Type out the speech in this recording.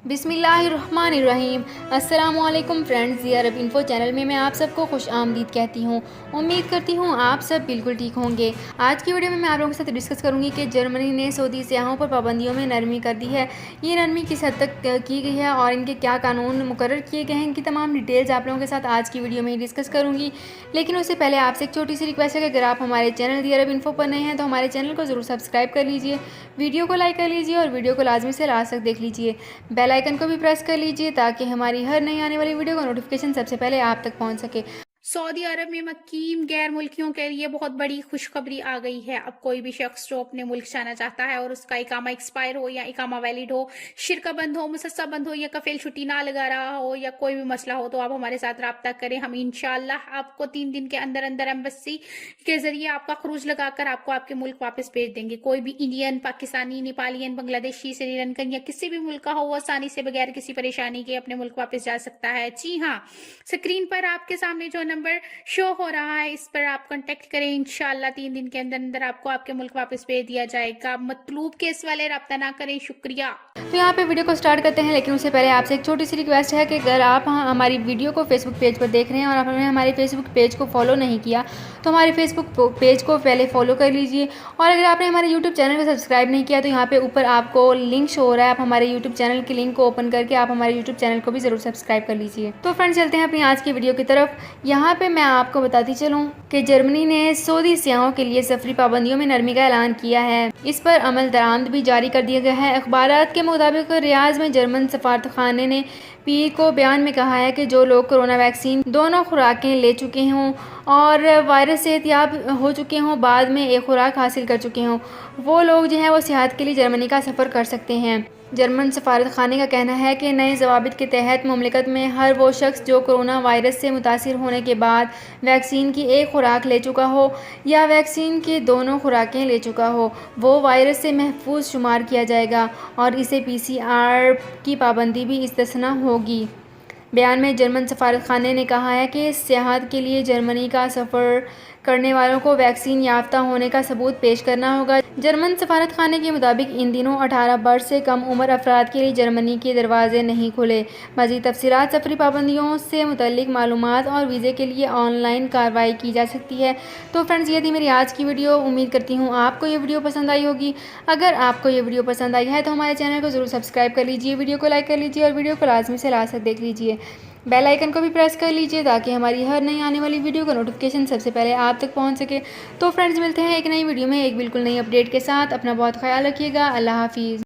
बिस्मिल्लाहिर्रहमानिर्रहीम। अस्सलामुअलैकुम फ्रेंड्स, ज़िया अरब info channel में मैं आप सबको खुश आमदीद कहती हूँ। उम्मीद करती हूँ आप सब बिल्कुल ठीक होंगे। आज की वीडियो में मैं आप लोगों के साथ डिस्कस करूँगी कि जर्मनी ने सऊदी सयाहों पर पाबंदियों में नरमी कर दी है। ये नरमी किस हद तक की गई है और इनके क्या कानून मुकर्रर किए गए हैं, इनकी तमाम डिटेल्स आप लोगों के साथ आज की वीडियो में डिस्कस करूँगी। लेकिन उससे पहले आपसे एक छोटी सी रिक्वेस्ट है कि अगर आप हमारे चैनल ज़िया अरब इन्फो पर नए हैं तो हमारे चैनल को ज़रूर सब्सक्राइब कर लीजिए, वीडियो को लाइक कर लीजिए और वीडियो को लाजमी से लास्ट तक देख लीजिए। बेल आइकन को भी प्रेस कर लीजिए ताकि हमारी हर नई आने वाली वीडियो का नोटिफिकेशन सबसे पहले आप तक पहुंच सके। सऊदी अरब में मकीम गैर मुल्कियों के लिए बहुत बड़ी खुशखबरी आ गई है। अब कोई भी शख्स जो अपने मुल्क जाना चाहता है और उसका इकामा एक्सपायर हो या इकामा वैलिड हो, शिरका बंद हो, मुसस्सा बंद हो या कफील छुट्टी ना लगा रहा हो या कोई भी मसला हो, तो आप हमारे साथ रब्ता करें। हम इंशाल्लाह आपको 3 दिन के अंदर अंदर एम्बेसी के जरिए आपका खरूज लगाकर आपको आपके मुल्क वापस भेज देंगे। कोई भी इंडियन, पाकिस्तानी, नेपालियन, बांग्लादेशी, श्रीलंकन या किसी भी मुल्क का हो, वो आसानी से बगैर किसी परेशानी के अपने मुल्क वापस जा सकता है। जी हाँ, स्क्रीन पर आपके सामने जो नंबर शो हो रहा है, इस पर आप कांटेक्ट करें। इंशाल्लाह 3 दिन के अंदर अंदर आपको आपके मुल्क वापस भेज दिया जाएगा। मतलूब केस वाले रब्ता ना करें। शुक्रिया। तो यहाँ पे वीडियो को स्टार्ट करते हैं, लेकिन उससे पहले आपसे एक छोटी सी रिक्वेस्ट है कि अगर आप हमारी वीडियो को फेसबुक पेज पर देख रहे हैं और आपने हमारे फेसबुक पेज को फॉलो नहीं किया तो हमारे फेसबुक पेज को पहले फॉलो कर लीजिए। और अगर आपने हमारे यूट्यूब चैनल को सब्सक्राइब नहीं किया तो यहाँ पे ऊपर आपको लिंक शो हो रहा है, आप हमारे यूट्यूब चैनल के लिंक को ओपन करके आप हमारे यूट्यूब चैनल को भी ज़रूर सब्सक्राइब कर लीजिए। तो फ्रेंड्स, चलते हैं अपनी आज की वीडियो की तरफ। यहाँ पे मैं आपको बताती चलूँ कि जर्मनी ने सऊदी सयाहों के लिए सफरी पाबंदियों में नरमी का ऐलान किया है। इस पर अमल दरामद भी जारी कर दिया गया है। अखबारात के मुताबिक रियाज में जर्मन सफारतखाने ने पीर को बयान में कहा है कि जो लोग कोरोना वैक्सीन दोनों खुराकें ले चुके हों और वायरस से एहतियात हो चुके हों, बाद में एक खुराक हासिल कर चुके हों, वो लोग जो हैं वो सेहत के लिए जर्मनी का सफ़र कर सकते हैं। जर्मन सफारतखाने का कहना है कि नए ज़वाबित के तहत मुमलिकत में हर वो शख्स जो कोरोना वायरस से मुतासिर होने के बाद वैक्सीन की एक खुराक ले चुका हो या वैक्सीन की दोनों खुराकें ले चुका हो, वो वायरस से महफूज शुमार किया जाएगा और इसे PCR की पाबंदी भी इस्तिस्ना होगी। बयान में जर्मन सफारतखाने ने कहा है कि सेहत के लिए जर्मनी का सफ़र करने वालों को वैक्सीन याफ्ता होने का सबूत पेश करना होगा। जर्मन सफारतखाने के मुताबिक इन दिनों 18 वर्ष से कम उम्र अफराद के लिए जर्मनी के दरवाजे नहीं खुले। मज़ीद तफसीलात, सफरी पाबंदियों से मुतल्लिक मालूमात और वीज़े के लिए ऑनलाइन कार्रवाई की जा सकती है। तो फ्रेंड्स, ये थी मेरी आज की वीडियो। उम्मीद करती हूँ आपको ये वीडियो पसंद आई होगी। अगर आपको ये वीडियो पसंद आई है तो हमारे चैनल को ज़रूर सब्सक्राइब कर लीजिए, वीडियो को लाइक कर लीजिए और वीडियो को लाजमी से लास्ट तक देख लीजिए। बेल आइकन को भी प्रेस कर लीजिए ताकि हमारी हर नई आने वाली वीडियो का नोटिफिकेशन सबसे पहले आप तक पहुंच सके। तो फ्रेंड्स, मिलते हैं एक नई वीडियो में एक बिल्कुल नई अपडेट के साथ। अपना बहुत ख्याल रखिएगा। अल्लाह हाफिज़।